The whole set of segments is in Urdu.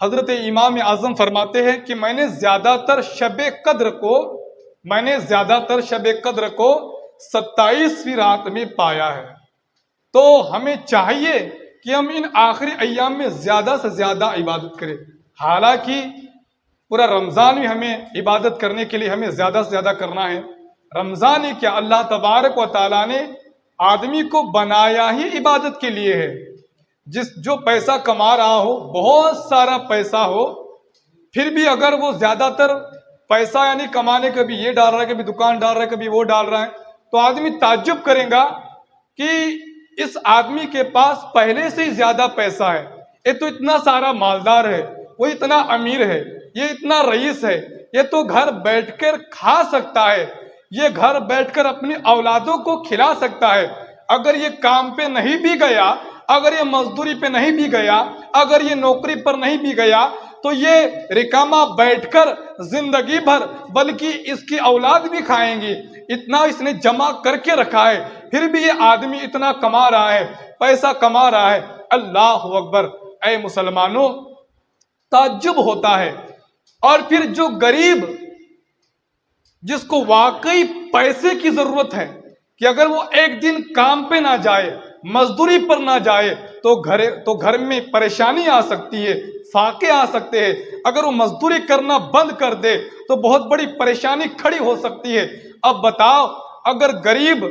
حضرت امام اعظم فرماتے ہیں کہ میں نے زیادہ تر شب قدر کو 27ویں رات میں پایا ہے۔ تو ہمیں چاہیے کہ ہم ان آخری ایام میں زیادہ سے زیادہ عبادت کریں۔ حالانکہ پورا رمضان بھی ہمیں عبادت کرنے کے لیے ہمیں زیادہ سے زیادہ کرنا ہے۔ رمضان ہی کیا، اللہ تبارک و تعالیٰ نے آدمی کو بنایا ہی عبادت کے لیے ہے۔ جو پیسہ کما رہا ہو، بہت سارا پیسہ ہو، پھر بھی اگر وہ زیادہ تر پیسہ یعنی کمانے کبھی یہ ڈال رہا ہے، کبھی دکان ڈال رہا ہے، کبھی وہ ڈال رہا ہے، تو آدمی تعجب کرے گا کہ اس آدمی کے پاس پہلے سے ہی زیادہ پیسہ ہے۔ یہ تو اتنا سارا مالدار ہے، وہ اتنا امیر ہے، یہ اتنا رئیس ہے، یہ تو گھر بیٹھ کر کھا سکتا ہے، یہ گھر بیٹھ کر اپنی اولادوں کو کھلا سکتا ہے۔ اگر یہ کام پہ نہیں بھی گیا، اگر یہ مزدوری پہ نہیں بھی گیا، اگر یہ نوکری پر نہیں بھی گیا، تو یہ رکامہ بیٹھ کر زندگی بھر بلکہ اس کی اولاد بھی کھائیں گی۔ اتنا اس نے جمع کر کے رکھا ہے، پھر بھی یہ آدمی اتنا کما رہا ہے، پیسہ کما رہا ہے۔ اللہ اکبر! اے مسلمانوں، تعجب ہوتا ہے۔ اور پھر جو غریب، جس کو واقعی پیسے کی ضرورت ہے، کہ اگر وہ ایک دن کام پہ نہ جائے، مزدوری پر نہ جائے، تو گھر میں پریشانی آ سکتی ہے، فاقے آ سکتے ہیں۔ اگر وہ مزدوری کرنا بند کر دے تو بہت بڑی پریشانی کھڑی ہو سکتی ہے۔ اب بتاؤ، اگر غریب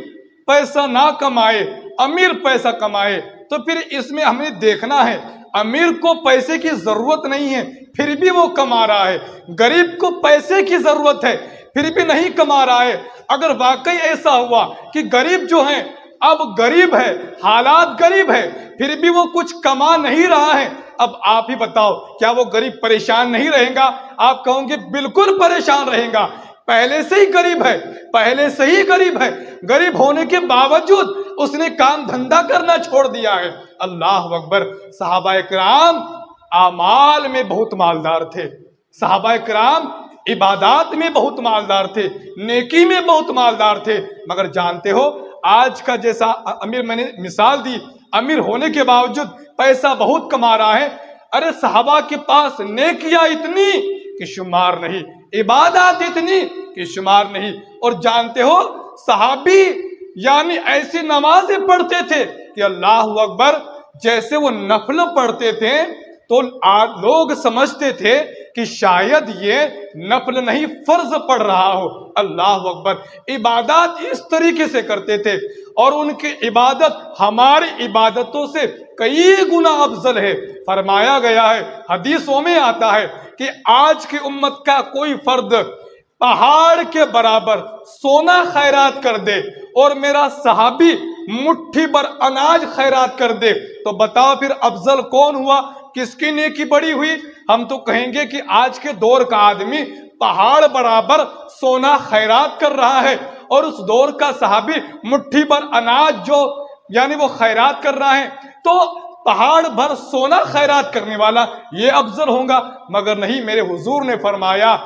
پیسہ نہ کمائے، امیر پیسہ کمائے، تو پھر اس میں ہمیں دیکھنا ہے، امیر کو پیسے کی ضرورت نہیں ہے پھر بھی وہ کما رہا ہے، غریب کو پیسے کی ضرورت ہے پھر بھی نہیں کما رہا ہے۔ اگر واقعی ایسا ہوا کہ غریب جو ہیں اب غریب ہے، حالات غریب ہے، پھر بھی وہ کچھ کما نہیں رہا ہے، اب آپ ہی بتاؤ، کیا وہ غریب پریشان نہیں رہے گا؟ آپ کہوں گے بالکل پریشان رہے گا، پہلے سے ہی غریب ہے، پہلے سے ہی غریب ہے، غریب ہونے کے باوجود اس نے کام دھندا کرنا چھوڑ دیا ہے۔ اللہ اکبر! صحابہ کرام اعمال میں بہت مالدار تھے، صحابہ کرام عبادات میں بہت مالدار تھے، نیکی میں بہت مالدار تھے، مگر جانتے ہو آج کا جیسا امیر، میں نے مثال دی، امیر ہونے کے باوجود پیسہ بہت کما رہا ہے، ارے صحابہ کے پاس نیکیاں اتنی کہ شمار نہیں، عبادات اتنی کہ شمار نہیں۔ اور جانتے ہو صحابی یعنی ایسی نمازیں پڑھتے تھے کہ اللہ اکبر، جیسے وہ نفل پڑھتے تھے تو لوگ سمجھتے تھے کہ شاید یہ نفل نہیں فرض پڑھ رہا ہو۔ اللہ اکبر! عبادات اس طریقے سے کرتے تھے، اور ان کی عبادت ہماری عبادتوں سے کئی گنا افضل ہے۔ فرمایا گیا ہے، حدیثوں میں آتا ہے کہ آج کی امت کا کوئی فرد پہاڑ کے برابر سونا خیرات کر دے اور میرا صحابی مٹھی بھر اناج خیرات کر دے، تو بتاؤ پھر افضل کون ہوا، کس کی نیکی بڑی ہوئی؟ ہم تو کہیں گے کہ آج کے دور کا آدمی پہاڑ برابر سونا خیرات کر رہا ہے، اور اس دور کا صحابی مٹھی بھر اناج جو یعنی وہ خیرات کر رہا ہے، تو پہاڑ بھر سونا خیرات کرنے والا یہ افضل ہوگا؟ مگر نہیں، میرے حضور نے فرمایا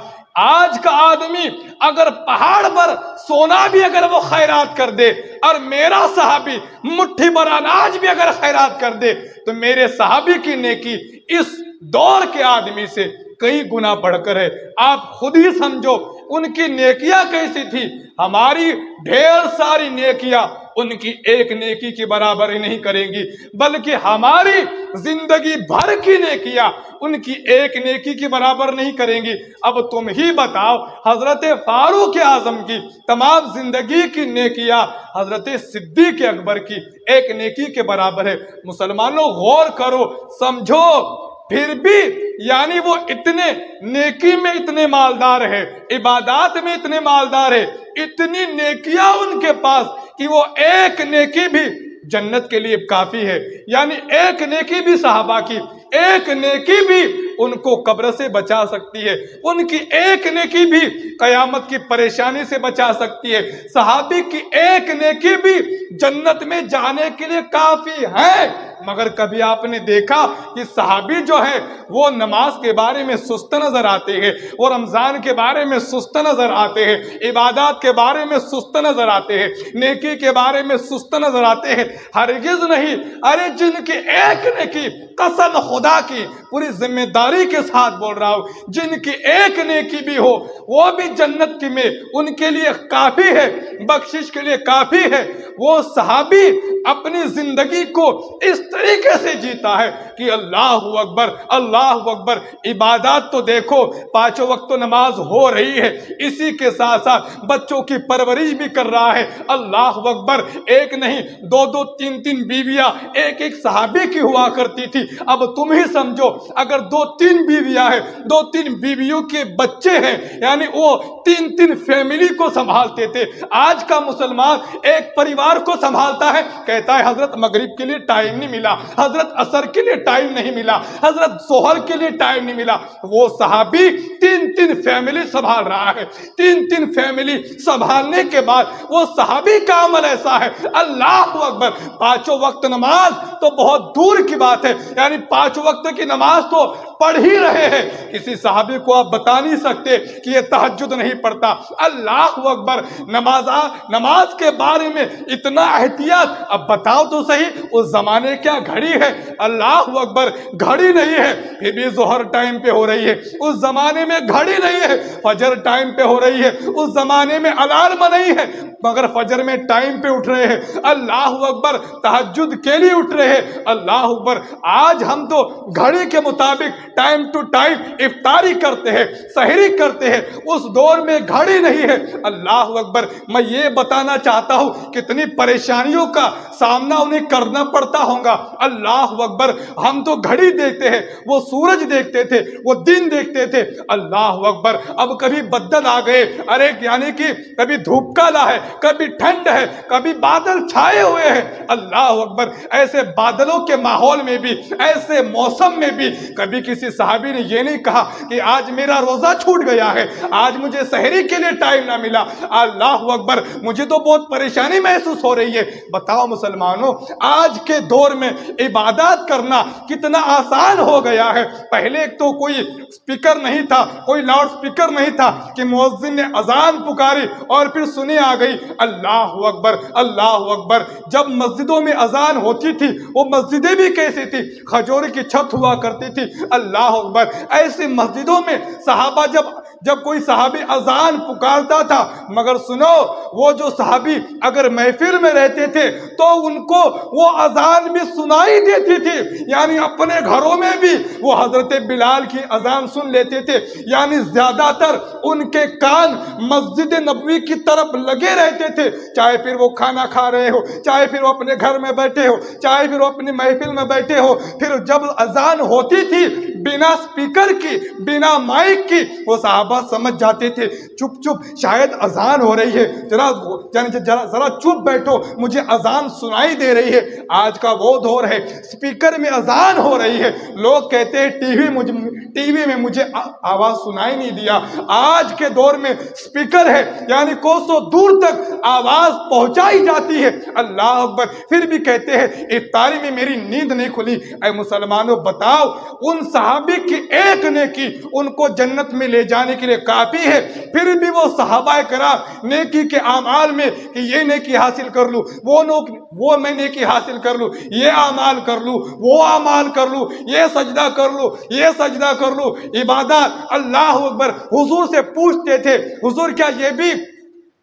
آج کا آدمی اگر پہاڑ بھر سونا بھی اگر وہ خیرات کر دے، اور میرا صحابی مٹھی بھر اناج بھی اگر خیرات کر دے، تو میرے صحابی کی نیکی اس دور کے آدمی سے کئی گنا بڑھ کر ہے۔ آپ خود ہی سمجھو ان کی نیکیاں کیسی تھی۔ ہماری ڈھیر ساری نیکیاں ان کی ایک نیکی کی برابری نہیں کریں گی، بلکہ ہماری زندگی بھر کی نیکیاں ان کی ایک نیکی کی برابر نہیں کریں گی۔ اب تم ہی بتاؤ، حضرت فاروق اعظم کی تمام زندگی کی نیکیاں حضرت صدیق اکبر کی ایک نیکی کے برابر ہے۔ مسلمانوں غور کرو، سمجھو، پھر بھی یعنی وہ اتنے نیکی میں اتنے مالدار ہے، عبادات میں اتنے مالدار ہے، اتنی نیکیاں ان کے پاس کہ وہ ایک نیکی بھی جنت کے لیے کافی ہے۔ یعنی ایک نیکی بھی صحابہ کی، ایک نیکی بھی ان کو قبر سے بچا سکتی ہے، ان کی ایک نیکی بھی قیامت کی پریشانی سے بچا سکتی ہے، صحابی کی ایک نیکی بھی جنت میں جانے کے لیے کافی ہے۔ مگر کبھی آپ نے دیکھا کہ صحابی جو ہے وہ نماز کے بارے میں سست نظر آتے ہیں، وہ رمضان کے بارے میں سست نظر آتے ہیں، عبادات کے بارے میں سست نظر آتے ہیں، نیکی کے بارے میں سست نظر آتے ہیں؟ ہرگز نہیں۔ ارے جن کی ایک نیکی، قسم خدا کی پوری ذمہ داری کے ساتھ بول رہا ہوں، جن کی ایک نیکی بھی ہو وہ بھی جنت کی میں ان کے لیے کافی ہے، بخشش کے لیے کافی ہے۔ وہ صحابی اپنی زندگی کو اس طریقے سے جیتا ہے کہ اللہ اکبر اللہ اکبر۔ عبادات تو دیکھو، پانچوں وقت تو نماز ہو رہی ہے، اسی کے ساتھ ساتھ بچوں کی پرورش بھی کر رہا ہے، اللہ اکبر۔ ایک نہیں، دو دو تین تین بیویاں ایک ایک صحابی کی ہوا کرتی تھی۔ اب تم ہی سمجھو، اگر دو تین بیویاں ہیں، دو تین بیویوں کے بچے ہیں، یعنی وہ تین تین فیملی کو سنبھالتے تھے۔ آج کا مسلمان ایک پریوار کو سنبھالتا ہے، کہتا ہے حضرت مغرب کے لیے ٹائم نہیں ملا، حضرت عصر کے لیے ٹائم نہیں ملا، حضرت ظہر کے لیے ٹائم نہیں ملا۔ وہ صحابی تین تین فیملی سنبھال رہا ہے، تین تین فیملی سنبھالنے کے بعد وہ صحابی کا عمل ایسا ہے، اللہ اکبر۔ پانچوں وقت نماز تو بہت دور کی بات ہے، یعنی پانچ وقت کی نماز تو پڑھ ہی رہے ہیں۔ کسی صحابی کو آپ بتا نہیں سکتے کہ یہ تہجد نہیں پڑھتا، اللہ اکبر۔ نماز کے بارے میں اتنا احتیاط، اب بتاؤ تو صحیح، اس زمانے کیا گھڑی ہے؟ اللہ اکبر، گھڑی نہیں ہے، پھر بھی ظہر ٹائم پہ ہو رہی ہے۔ اس زمانے میں گھڑی نہیں ہے، فجر ٹائم پہ ہو رہی ہے۔ اس زمانے میں الارم نہیں ہے، مگر فجر میں ٹائم پہ اٹھ رہے ہیں، اللہ اکبر۔ تہجد کے لیے اٹھ رہے ہیں، اللہ اکبر۔ آج ہم تو گھڑی کے مطابق ٹائم ٹو ٹائم افطاری کرتے ہیں، سحری کرتے ہیں، اس دور میں گھڑی نہیں ہے، اللہ اکبر۔ میں یہ بتانا چاہتا ہوں کتنی پریشانیوں کا سامنا انہیں کرنا پڑتا ہوگا، اللہ اکبر۔ ہم تو گھڑی دیکھتے ہیں، وہ سورج دیکھتے تھے، وہ دن دیکھتے تھے، اللہ اکبر۔ اب کبھی بدل آ گئے، ارے یعنی کہ کبھی دھوپ کالا ہے، کبھی ٹھنڈ ہے، کبھی بادل چھائے ہوئے ہیں، اللہ اکبر۔ ایسے بادلوں کے ماحول میں بھی، ایسے موسم میں بھی کبھی کسی صحابی نے یہ نہیں کہا کہ آج میرا روزہ چھوٹ گیا ہے، آج مجھے سحری کے لیے ٹائم نہ ملا، اللہ اکبر، مجھے تو بہت پریشانی محسوس ہو رہی ہے۔ بتاؤ مسلمانوں، آج کے دور میں عبادات کرنا کتنا آسان ہو گیا ہے۔ پہلے تو کوئی سپیکر نہیں تھا، کوئی لاؤڈ سپیکر نہیں تھا کہ مؤذن نے اذان پکاری اور پھر سنی آ گئی، اللہ اکبر اللہ اکبر۔ جب مسجدوں میں اذان ہوتی تھی، وہ مسجدیں بھی کیسی تھی؟ کھجور کی چھت ہوا کرتی تھی، اللہ اکبر۔ ایسی مسجدوں میں صحابہ جب کوئی صحابی اذان پکارتا تھا، مگر سنو، وہ جو صحابی اگر محفل میں رہتے تھے تو ان کو وہ اذان بھی سنائی دیتی تھی، یعنی اپنے گھروں میں بھی وہ حضرت بلال کی اذان سن لیتے تھے، یعنی زیادہ تر ان کے کان مسجد نبوی کی طرف لگے رہتے تھے، چاہے پھر وہ کھانا کھا رہے ہو، چاہے پھر وہ اپنے گھر میں بیٹھے ہو، چاہے پھر وہ اپنی محفل میں بیٹھے ہو۔ پھر جب اذان ہوتی تھی بنا سپیکر کی، بنا مائک کی، وہ صحابہ سمجھ جاتے تھے چپ چپ شاید اذان ہو رہی ہے، ذرا چپ بیٹھو، مجھے اذان سنائی دے رہی ہے۔ آج کا وہ دور ہے، سپیکر میں اذان ہو رہی ہے، لوگ کہتے ہیں ٹی وی میں مجھے آواز سنائی نہیں دیا۔ آج کے دور میں سپیکر ہے، یعنی کوسوں دور تک آواز پہنچائی جاتی ہے، اللہ اکبر۔ پھر بھی کہتے ہیں افطاری میں میری نیند نہیں کھلی۔ اے مسلمانوں، بتاؤ، ان صحابی کی ایک نیکی ان کو جنت میں لے جانے کے لیے کافی ہے، پھر بھی وہ صحابہ کرام نیکی کے اعمال میں کہ یہ نیکی حاصل کر لوں، وہ میں نیکی حاصل کر لوں، یہ اعمال کر لوں، وہ اعمال کر لوں، یہ سجدہ کر لوں، یہ سجدہ کر لوں، عبادات، اللہ اکبر۔ حضور سے پوچھتے تھے، حضور کیا یہ بھی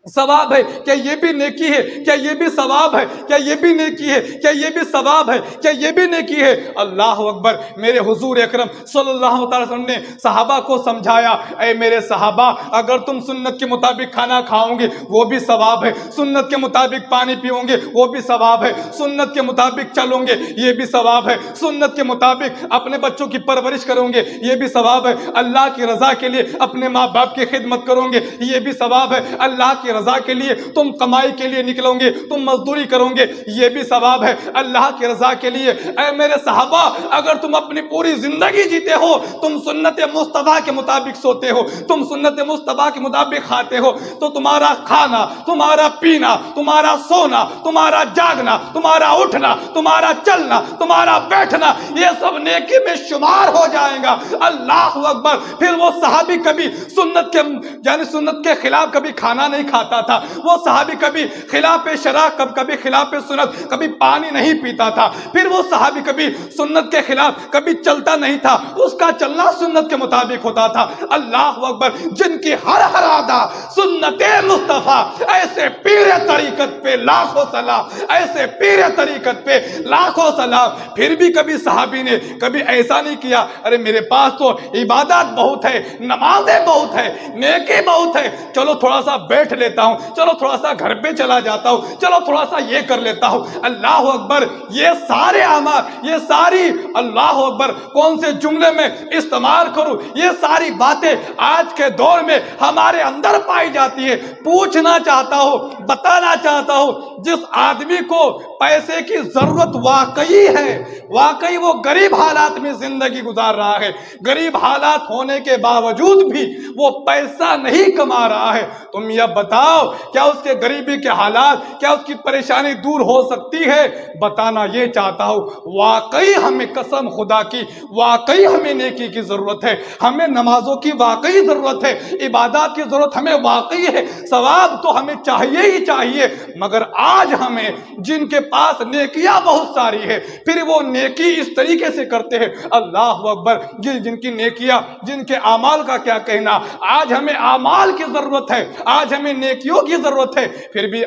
ثواب ہے؟ کیا یہ بھی نیکی ہے؟ کیا یہ بھی ثواب ہے؟ کیا یہ بھی نیکی ہے؟ کیا یہ بھی ثواب ہے؟ کیا یہ بھی نیکی ہے؟ اللہ اکبر۔ میرے حضور اکرم صلی اللہ تعالی وسلم نے صحابہ کو سمجھایا، اے میرے صحابہ، اگر تم سنت کے مطابق کھانا کھاؤ گے وہ بھی ثواب ہے، سنت کے مطابق پانی پیو گے وہ بھی ثواب ہے، سنت کے مطابق چلو گے یہ بھی ثواب ہے، سنت کے مطابق اپنے بچوں کی پرورش کرو گے یہ بھی ثواب ہے، اللہ کی رضا کے لیے اپنے ماں باپ کی خدمت کرو گے یہ بھی ثواب ہے، اللہ کی کی رضا کے لیے تم کمائی کے لیے نکلو گے، تم مزدوری کرو گے، یہ بھی ثواب ہے اللہ کی رضا کے لیے۔ اے میرے صحابہ، اگر تم اپنی پوری زندگی جیتے ہو، تم سنت مصطفیٰ کے مطابق سوتے ہو، تم سنت مصطفیٰ کے مطابق کھاتے ہو، تو تمہارا کھانا، تمہارا پینا، تمہارا سونا، تمہارا جاگنا، تمہارا اٹھنا، تمہارا چلنا، تمہارا بیٹھنا، یہ سب نیکی میں شمار ہو جائے گا۔ اللہ اکبر۔ پھر وہ صحابی کبھی سنت کے خلاف کبھی کھانا نہیں کھاتا تھا، وہ صحابی کبھی خلاف شرع، کبھی خلاف سنت، کبھی پانی نہیں پیتا تھا، پھر وہ صحابی کبھی سنت کے خلاف کبھی چلتا نہیں تھا، اس کا چلنا سنت کے مطابق ہوتا تھا۔ اللہ اکبر۔ جن کی ہر ادا سنت مصطفیٰ، ایسے پیر طریقت پہ لاکھوں سلام، ایسے پیر طریقت پہ لاکھوں سلام۔ پھر بھی کبھی صحابی نے کبھی ایسا نہیں کیا، ارے میرے پاس تو عبادات بہت ہے، نمازیں بہت ہے، نیکی بہت ہے، چلو تھوڑا سا بیٹھ لیتا ہوں، چلو تھوڑا سا گھر پہ چلا جاتا ہوں، چلو تھوڑا سا یہ کر لیتا ہوں۔ اللہ اکبر۔ یہ سارے اعمال، یہ ساری، اللہ اکبر، کون سے جملے میں استعمال کروں، یہ ساری باتیں آج کے دور میں ہمارے اندر پائی جاتی ہے۔ پوچھنا چاہتا ہوں، بتانا چاہتا ہوں، جس آدمی کو پیسے کی ضرورت واقعی ہے، واقعی وہ غریب حالات میں زندگی گزار رہا ہے، غریب حالات ہونے کے باوجود بھی وہ پیسہ نہیں کما رہا ہے، تم یہ بتاؤ کیا اس کے غریبی کے حالات، کیا اس کی پریشانی دور ہو سکتی ہے؟ بتانا یہ چاہتا ہوں، واقعی ہمیں قسم خدا کی، واقعی ہمیں نیکی کی ضرورت ہے، ہمیں نمازوں کی واقعی ضرورت ہے، عبادات کی ضرورت ہمیں واقعی ہے، ثواب تو ہمیں چاہیے ہی چاہیے، مگر آج ہمیں جن کے پاس نیکیاں بہت ساری ہے، پھر وہ نیکی اس طریقے سے کرتے ہیں، اللہ اکبر، جن کی نیکیاں، جن کے اعمال کا کیا کہنا، آج ہمیں اعمال کی ضرورت ہے، آج ہمیں نیکیوں کی ضرورت ہے، پھر بھی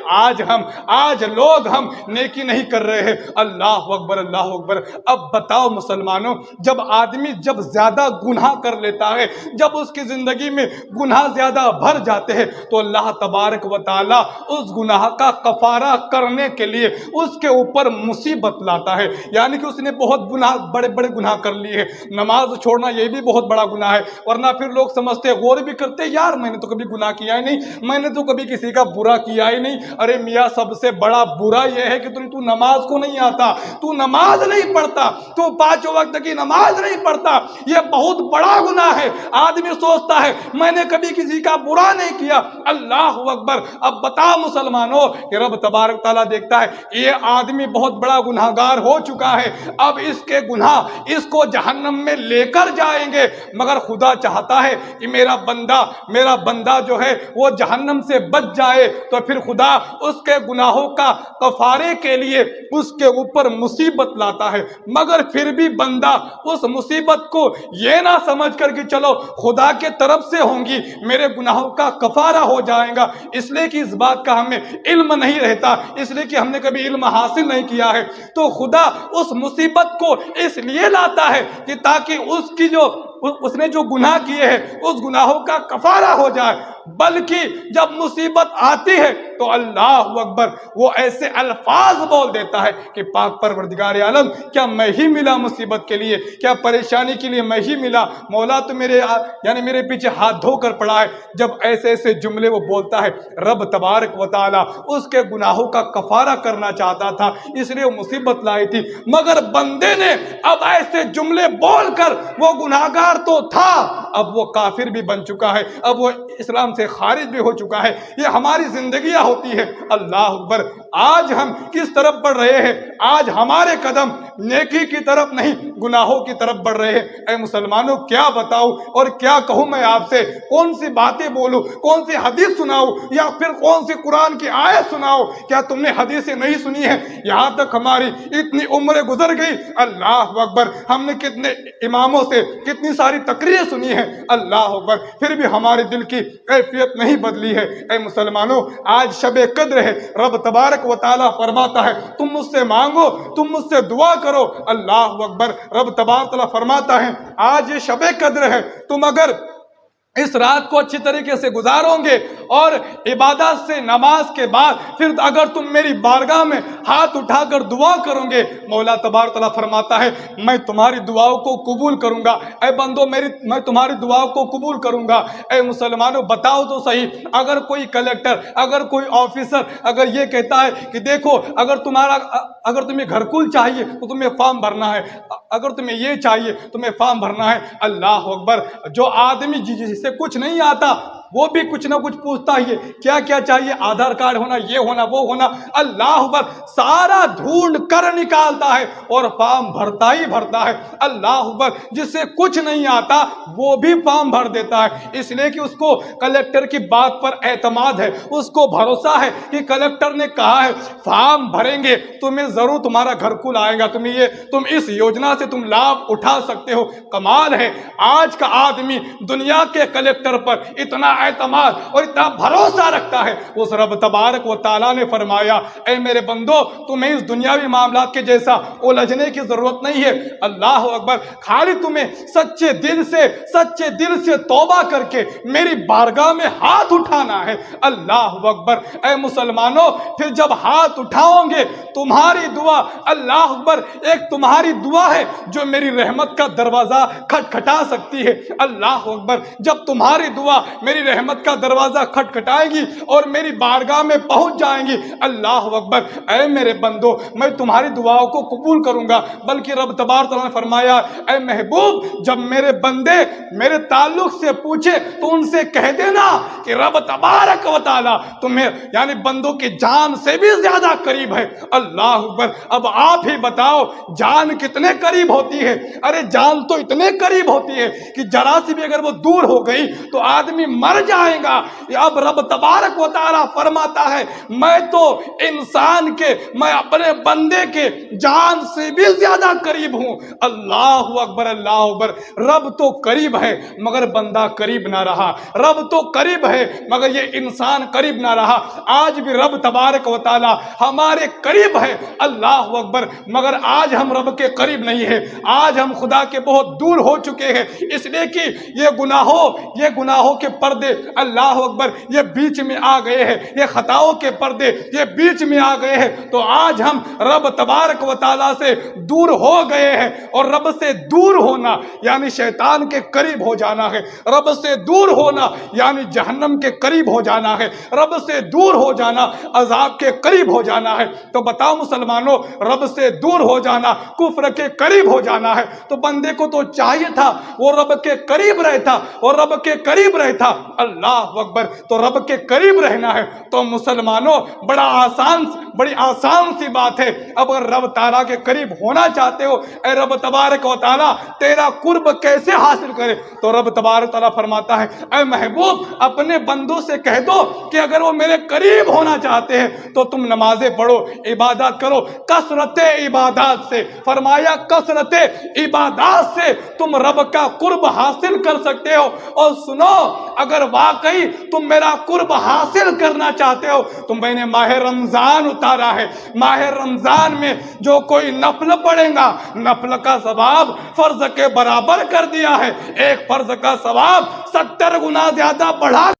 آج لوگ ہم نیکی نہیں کر رہے ہیں۔ اللہ اکبر، اللہ اکبر۔ اب بتاؤ مسلمانوں، جب آدمی جب زیادہ گناہ کر لیتا ہے، جب اس کی زندگی میں گناہ زیادہ بھر جاتے ہیں، تو اللہ تبارک و تعالی اس گناہ کا کفارہ کرنے کے لیے اس کے اوپر مصیبت لاتا ہے، یعنی کہ اس نے بہت گناہ، بڑے بڑے گناہ کر لیے ہیں، نماز چھوڑنا یہ بھی بہت بڑا گناہ ہے، ورنہ پھر لوگ سمجھتے، غور بھی کرتے، یار میں نے تو کبھی گناہ کیا ہی نہیں، میں نے تو کبھی کسی کا برا کیا ہی نہیں۔ ارے میاں، سب سے بڑا برا یہ ہے کہ تو نماز کو نہیں آتا، تو نماز نہیں پڑھتا، تو 5 وقت کی نماز نہیں پڑھتا، یہ بہت بڑا گناہ ہے۔ آدمی سوچتا ہے میں نے کبھی کسی کا برا نہیں کیا، اللہ اکبر۔ اب بتاؤ مسلمانوں کہ رب تبارک تعالیٰ دیکھتا ہے یہ آدمی بہت بڑا گناہ گار ہو چکا ہے، اب اس کے گناہ اس کو جہنم میں لے کر جائیں گے، مگر خدا چاہتا ہے کہ میرا بندہ جو ہے وہ جہنم سے بچ جائے، تو پھر خدا اس کے گناہوں کا کفارے کے لیے اس کے اوپر مصیبت لاتا ہے، مگر پھر بھی بندہ اس مصیبت کو یہ نہ سمجھ کر کہ چلو خدا کے طرف سے ہوں گی، میرے گناہوں کا کفارہ ہو جائے گا، اس لیے کہ اس بات کا ہمیں علم نہیں رہتا، اس لیے کہ ہم نے کبھی علم حاصل نہیں کیا ہے، تو خدا اس مصیبت کو اس لیے لاتا ہے کہ تاکہ اس نے جو گناہ کیے ہیں اس گناہوں کا کفارہ ہو جائے۔ بلکہ جب مصیبت آتی ہے تو اللہ اکبر، وہ ایسے الفاظ بول دیتا ہے کہ پاک پروردگار عالم، کیا میں ہی ملا مصیبت کے لیے، کیا پریشانی کے لیے میں ہی ملا، مولا تو میرے پیچھے ہاتھ دھو کر پڑا ہے۔ جب ایسے ایسے جملے وہ بولتا ہے، رب تبارک و تعالی اس کے گناہوں کا کفارہ کرنا چاہتا تھا، اس لیے وہ مصیبت لائی تھی، مگر بندے نے اب ایسے جملے بول کر، وہ گناہگار تو تھا، اب وہ کافر بھی بن چکا ہے، اب وہ اسلام سے خارج بھی ہو چکا ہے۔ یہ ہماری زندگیاں ہوتی ہے۔ اللہ اکبر۔ آج ہم کس طرف بڑھ رہے ہیں؟ آج ہمارے قدم نیکی کی طرف نہیں، گناہوں کی طرف بڑھ رہے ہیں۔ اے مسلمانوں، کیا بتاؤں اور کیا کہوں میں آپ سے؟ کون سی باتیں بولوں، کون سی حدیث سناؤں، یا پھر کون سی قرآن کی آیت سناؤں؟ کیا تم نے حدیثیں نہیں سنی ہیں؟ یہاں تک ہماری اتنی عمریں گزر گئی، اللہ اکبر، ہم نے کتنے اماموں سے کتنی ساری تقریریں سنی ہیں، اللہ اکبر، پھر بھی ہمارے دل کی کیفیت نہیں بدلی ہے۔ اے مسلمانوں، آج شب قدر ہے، رب تبارک و تعالیٰ فرماتا ہے تم مجھ سے مانگو، تم مجھ سے دعا کرو، اللہ اکبر۔ رب تبارک و تعالیٰ فرماتا ہے آج یہ شب قدر ہے، تم اگر اس رات کو اچھی طریقے سے گزارو گے اور عبادت سے نماز کے بعد پھر اگر تم میری بارگاہ میں ہاتھ اٹھا کر دعا کرو گے، مولا تبارک تعالیٰ فرماتا ہے میں تمہاری دعاؤں کو قبول کروں گا۔ اے بندو میں تمہاری دعاؤں کو قبول کروں گا۔ اے مسلمانوں بتاؤ تو صحیح، اگر کوئی کلیکٹر، اگر کوئی آفیسر اگر یہ کہتا ہے کہ دیکھو اگر تمہیں گھر کل چاہیے تو تمہیں فارم بھرنا ہے، اگر تمہیں یہ چاہیے تمہیں فارم بھرنا ہے، اللہ اکبر، جو آدمی جسے کچھ نہیں آتا وہ بھی کچھ نہ کچھ پوچھتا ہی ہے، کیا کیا چاہیے، آدھار کارڈ ہونا، یہ ہونا، وہ ہونا، اللہ اکبر، سارا ڈھونڈ کر نکالتا ہے اور فارم بھرتا ہی بھرتا ہے، اللہ اکبر، جسے کچھ نہیں آتا وہ بھی فارم بھر دیتا ہے، اس لیے کہ اس کو کلیکٹر کی بات پر اعتماد ہے، اس کو بھروسہ ہے کہ کلیکٹر نے کہا ہے فارم بھریں گے تمہیں ضرور تمہارا گھر کل آئے گا، تم اس یوجنا سے تم لابھ اٹھا سکتے ہو۔ کمال ہے آج کا آدمی دنیا کے کلیکٹر پر اتنا اعتماد اور اتنا بھروسہ رکھتا ہے۔ اس رب تبارک و تعالیٰ نے فرمایا اے میرے بندو تمہیں اس دنیاوی معاملات کے جیسا الجھنے کی ضرورت نہیں ہے، اللہ اکبر، خالی تمہیں سچے دل سے توبہ کر کے میری بارگاہ میں ہاتھ اٹھانا ہے، اللہ اکبر۔ اے مسلمانوں پھر جب ہاتھ اٹھاؤ گے تمہاری دعا، اللہ اکبر، ایک تمہاری دعا ہے جو میری رحمت کا دروازہ کھٹکھٹا سکتی ہے، اللہ اکبر، جب تمہاری دعا میری رحمت کا دروازہ کھٹکھٹائے گی اور میری بارگاہ میں پہنچ جائیں گی، اللہ اکبر، اے میرے بندو میں تمہاری دعاؤں کو قبول کروں گا۔ بلکہ رب تبارک تعالیٰ نے فرمایا اے محبوب جب میرے بندے میرے تعلق سے پوچھے تو ان سے کہہ دینا کہ رب تبارک و تعالیٰ تمہیں یعنی بندوں کی جان سے بھی زیادہ قریب ہے، اللہ اکبر۔ اب آپ ہی بتاؤ جان کتنے قریب ہوتی ہے؟ ارے جان تو اتنے قریب ہوتی ہے کہ ذرا سی بھی اگر وہ دور ہو گئی تو آدمی مر جائے گا۔ اب رب تبارک و تعالیٰ فرماتا ہے میں تو انسان کے، میں اپنے بندے کے جان سے بھی زیادہ قریب ہوں، اللہ اکبر، اللہ اکبر۔ رب تو قریب ہے مگر بندہ قریب نہ رہا، رب تو قریب ہے مگر یہ انسان قریب نہ رہا۔ آج بھی رب تبارک و تعالیٰ ہمارے قریب ہے، اللہ اکبر، مگر آج ہم رب کے قریب نہیں ہے، آج ہم خدا کے بہت دور ہو چکے ہیں، اس لیے کہ یہ گناہوں کے پردے، اللہ اکبر، یہ بیچ میں آ گئے ہیں، یہ خطاؤں کے پردے یہ بیچ میں آ گئے ہیں، تو آج ہم رب تبارک و تعالیٰ سے دور ہو گئے ہیں، اور رب سے دور ہونا یعنی شیطان کے قریب ہو جانا ہے، رب سے دور ہونا یعنی جہنم کے قریب ہو جانا ہے، رب سے دور ہو جانا عذاب کے قریب ہو جانا ہے۔ تو بتاؤ مسلمانوں رب سے دور ہو جانا کفر کے قریب ہو جانا ہے، تو بندے کو تو چاہیے تھا وہ رب کے قریب رہتا اور رب کے قریب رہتا، اللہ اکبر، تو رب کے قریب رہنا ہے تو مسلمانوں بڑی آسان سی بات ہے۔ اب اگر رب تعالیٰ کے قریب ہونا چاہتے ہو، اے رب تبارک و تعالیٰ تیرا قرب کیسے حاصل کرے؟ تو رب تبارک تعالیٰ فرماتا ہے اے محبوب اپنے بندوں سے کہہ دو کہ اگر وہ میرے قریب ہونا چاہتے ہیں تو تم نمازیں پڑھو، عبادات کرو، کثرت عبادات سے، فرمایا کثرت عبادات سے تم رب کا قرب حاصل کر سکتے ہو۔ اور سنو اگر واقعی تم میرا قرب حاصل کرنا چاہتے ہو تو میں نے ماہ رمضان اتارا ہے، ماہ رمضان میں جو کوئی نفل پڑھے گا نفل کا ثواب فرض کے برابر کر دیا ہے، ایک فرض کا ثواب 70 گنا زیادہ بڑھا